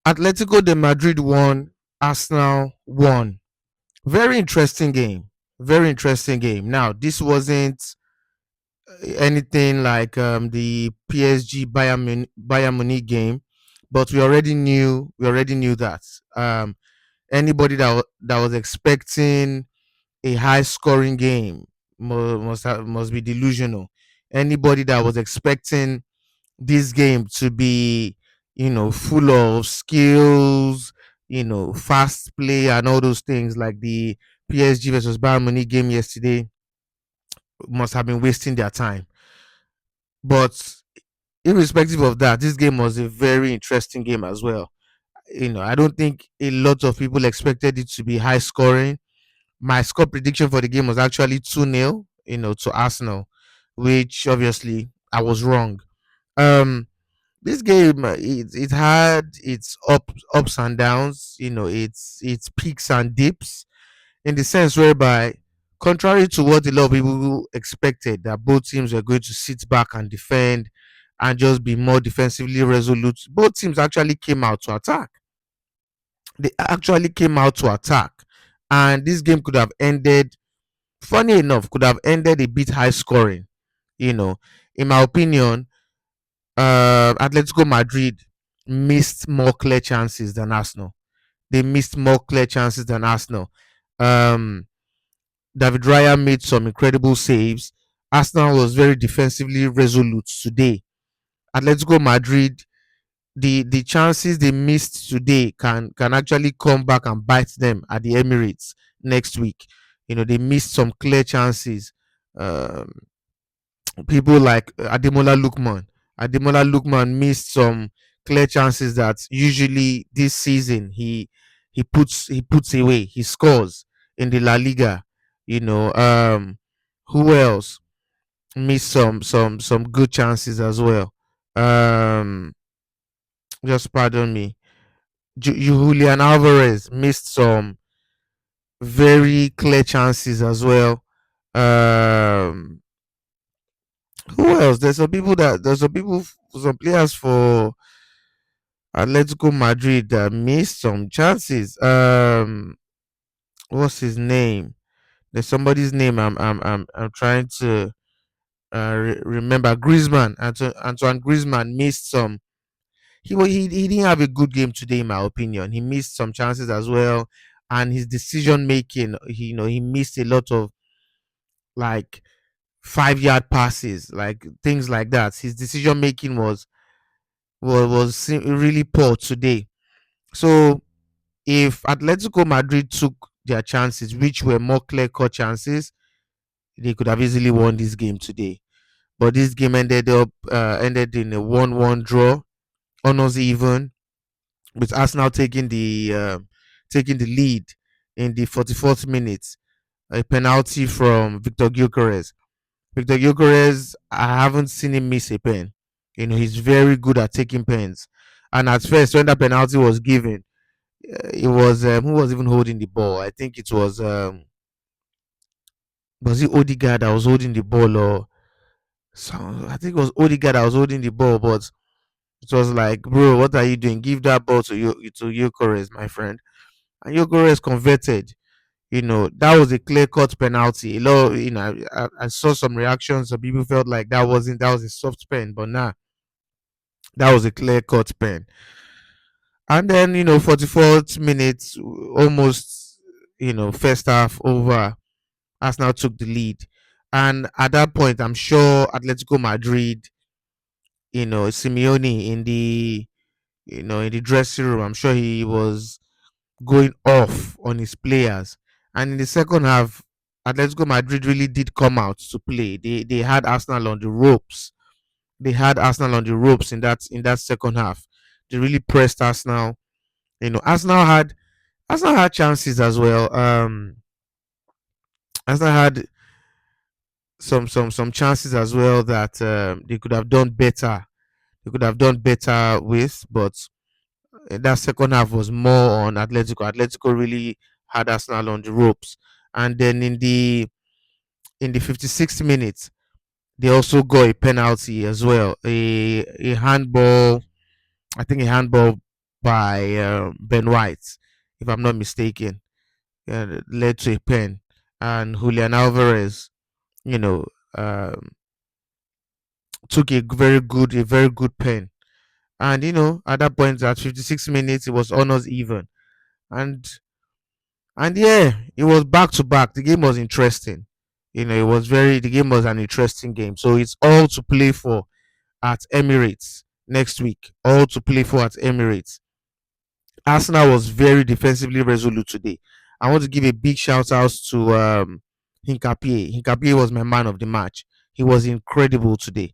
Atletico de Madrid won, Arsenal won. Very interesting game. Very interesting game. Now, this wasn't anything like the PSG Bayern Munich game, but we already knew that. Anybody that was expecting a high scoring game must be delusional. Anybody that was expecting this game to be, full of skills, fast play and all those things like the PSG versus Bayern Munich game yesterday must have been wasting their time. But irrespective of that, this game was a very interesting game as well. I don't think a lot of people expected it to be high scoring. My score prediction for the game was actually 2-0, to Arsenal, which obviously I was wrong. Um, this game, it had its ups and downs, its peaks and dips, in the sense whereby, contrary to what a lot of people expected, that both teams were going to sit back and defend and just be more defensively resolute, both teams actually came out to attack. They actually came out to attack, and this game could have ended. Funny enough, could have ended a bit high scoring. You know, in my opinion, Atletico Madrid missed more clear chances than Arsenal. They missed more clear chances than Arsenal. Um, David Raya made some incredible saves. Arsenal was very defensively resolute today. Atletico Madrid, the chances they missed today can actually come back and bite them at the Emirates next week. They missed some clear chances. Um, People like Ademola Lookman missed some clear chances that usually this season he puts away. He scores in the La Liga. Who else missed some good chances as well? Um, just pardon me. Julian Alvarez missed some very clear chances as well. Um, who else? Some players for Atletico Madrid that missed some chances. What's his name? There's somebody's name. I'm trying to remember. Griezmann, Antoine Griezmann missed some. He didn't have a good game today, in my opinion. He missed some chances as well, and his decision making. He missed a lot of, like, 5 yard passes, like things like that. His decision making was really poor today. So if Atletico Madrid took their chances, which were more clear cut chances, they could have easily won this game today. But this game ended in a 1-1 draw, almost even, with Arsenal taking the lead in the 44th minute. A penalty from Victor Gyökeres. Victor Gyökeres, I haven't seen him miss a pen. He's very good at taking pens. And at first, when that penalty was given, it was, who was even holding the ball? I think it was it Odegaard that was holding the ball, or so? I think it was Odegaard that was holding the ball, but it was like, bro, what are you doing? Give that ball to Gyökeres, my friend. And Gyökeres converted. That was a clear cut penalty. A lot, I saw some reactions. Some people felt like that was a soft pen, but nah, that was a clear cut pen. And then, 44th minutes, almost, first half over, Arsenal took the lead. And at that point, I'm sure Atletico Madrid, Simeone in the dressing room, I'm sure he was going off on his players. And in the second half, Atletico Madrid really did come out to play. They had Arsenal on the ropes. They had Arsenal on the ropes in that second half. They really pressed Arsenal. Arsenal had chances as well. Arsenal had some chances as well that they could have done better. They could have done better with, but that second half was more on Atletico. Atletico really had Arsenal on the ropes, and then in the 56th minute, they also got a penalty as well, a handball. I think a handball by Ben White, if I'm not mistaken. Led to a pen, and Julian Alvarez, you know, um, took a very good pen. And at that point, at 56 minutes, it was almost even. And yeah, it was back to back. The game was interesting. The game was an interesting game. So it's all to play for at Emirates next week. All to play for at Emirates. Arsenal was very defensively resolute today. I want to give a big shout out to Hinkapie. Hinkapie was my man of the match. He was incredible today.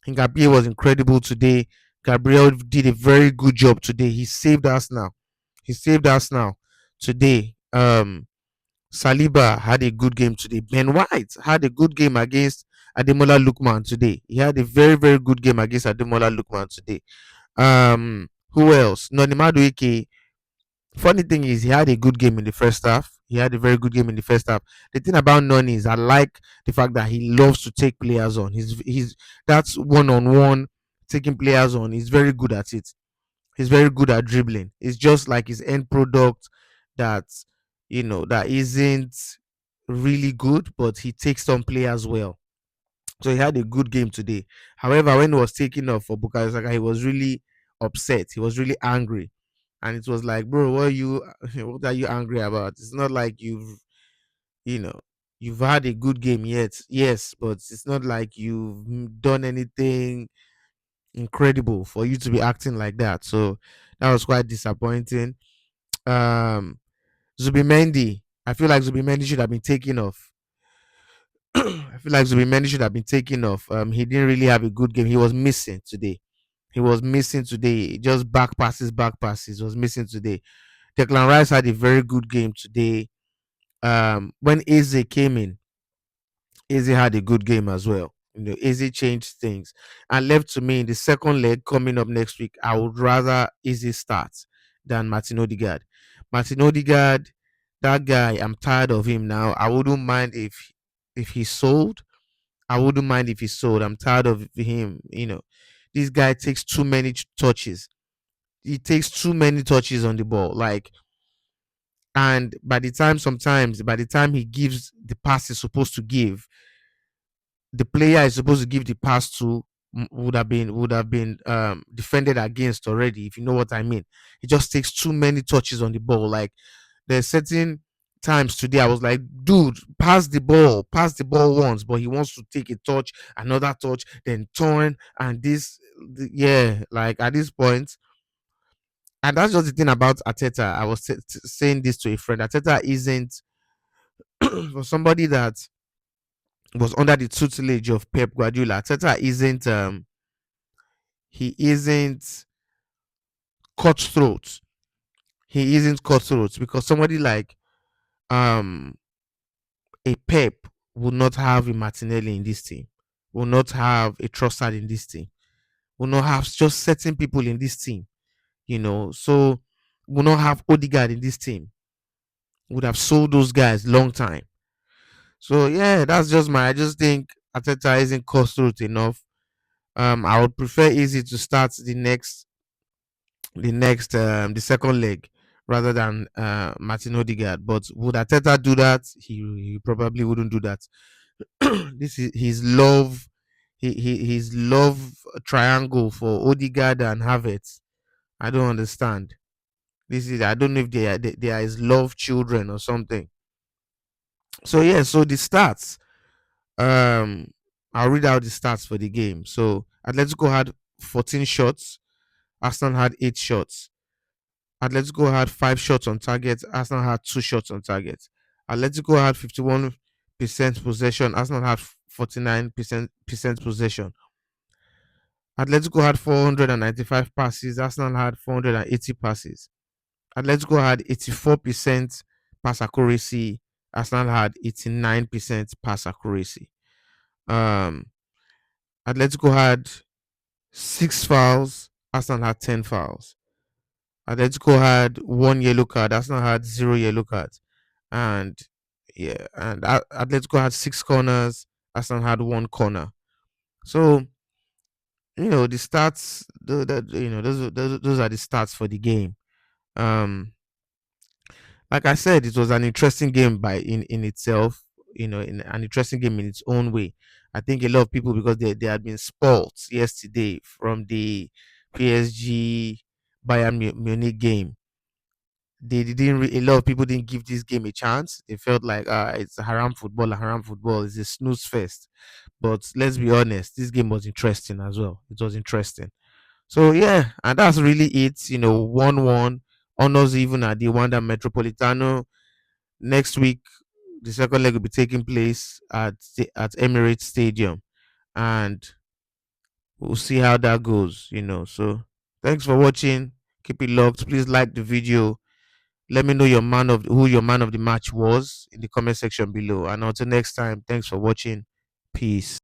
Hinkapie was incredible today. Gabriel did a very good job today. He saved Arsenal. He saved Arsenal today. Saliba had a good game today. Ben White had a good game against Ademola Lookman today. He had a very, very good game against Ademola Lookman today. Who else? Noni Madueke. Funny thing is, he had a good game in the first half. He had a very good game in the first half. The thing about Noni is, I like the fact that he loves to take players on. He's That's one on one taking players on. He's very good at it. He's very good at dribbling. It's just like his end product that that isn't really good, but he takes some players well. So he had a good game today. However, when he was taking off for Bukayo Saka, he was really upset. He was really angry, and it was like, bro, what are you what are you angry about? It's not like you know you've had a good game yet, yes, but it's not like you've done anything incredible for you to be acting like that. So that was quite disappointing. Um, Zubimendi, I feel like Zubimendi should have been taken off. I feel like Zubimendi should have been taken off. He didn't really have a good game. He was missing today. He was missing today. Just back passes, back passes. Was missing today. Declan Rice had a very good game today. When Eze came in, Eze had a good game as well. Eze changed things. And left to me in the second leg coming up next week, I would rather Eze start than Martin Odegaard. Martin Odegaard, that guy, I'm tired of him now. I wouldn't mind if he sold. I wouldn't mind if he sold. I'm tired of him. This guy takes too many touches. He takes too many touches on the ball. And by the time he gives the pass he's supposed to give, the player is supposed to give the pass to would have been defended against already, if you know what I mean. He just takes too many touches on the ball. Like, there's certain times today I was like, dude, pass the ball once, but he wants to take a touch, another touch, then turn, and yeah, like at this point. And that's just the thing about Ateta. I was saying this to a friend. Ateta isn't for somebody that was under the tutelage of Pep Guardiola. Arteta isn't cutthroat. He isn't cutthroat because somebody like um a Pep will not have a Martinelli in this team, will not have a Trossard in this team, will not have just certain people in this team. So will not have Odegaard in this team. Would have sold those guys long time. So yeah, that's just I just think Ateta isn't cutthroat enough. I would prefer Easy to start the second leg rather than Martin Odegaard. But would Ateta do that? He probably wouldn't do that. This is his love. His love triangle for Odegaard and Havertz. I don't understand. I don't know if they are his love children or something. So yeah, so the stats. Um, I'll read out the stats for the game. So Atletico had 14 shots. Arsenal had 8 shots. Atletico had 5 shots on target. Arsenal had 2 shots on target. Atletico had 51% possession. Arsenal had 49% possession. Atletico had 495 passes. Arsenal had 480 passes. Atletico had 84% pass accuracy. Arsenal had 89% pass accuracy. Um, Atletico had 6 fouls. Arsenal had 10 fouls. Atletico had 1 yellow card. Arsenal had 0 yellow cards. And yeah, and Atletico had 6 corners. Arsenal had 1 corner. So the stats, those are the stats for the game. Um, like I said, it was an interesting game in itself. In an interesting game in its own way. I think a lot of people, because they had been spoiled yesterday from the PSG Bayern Munich game. They didn't. A lot of people didn't give this game a chance. They felt like it's a haram football. A haram football is a snooze fest. But let's be honest, this game was interesting as well. It was interesting. So yeah, and that's really it. 1-1 honors even at the Wanda Metropolitano. Next week, the second leg will be taking place at Emirates Stadium, and we'll see how that goes. So thanks for watching. Keep it locked. Please like the video. Let me know who your man of the match was in the comment section below. And until next time, thanks for watching. Peace.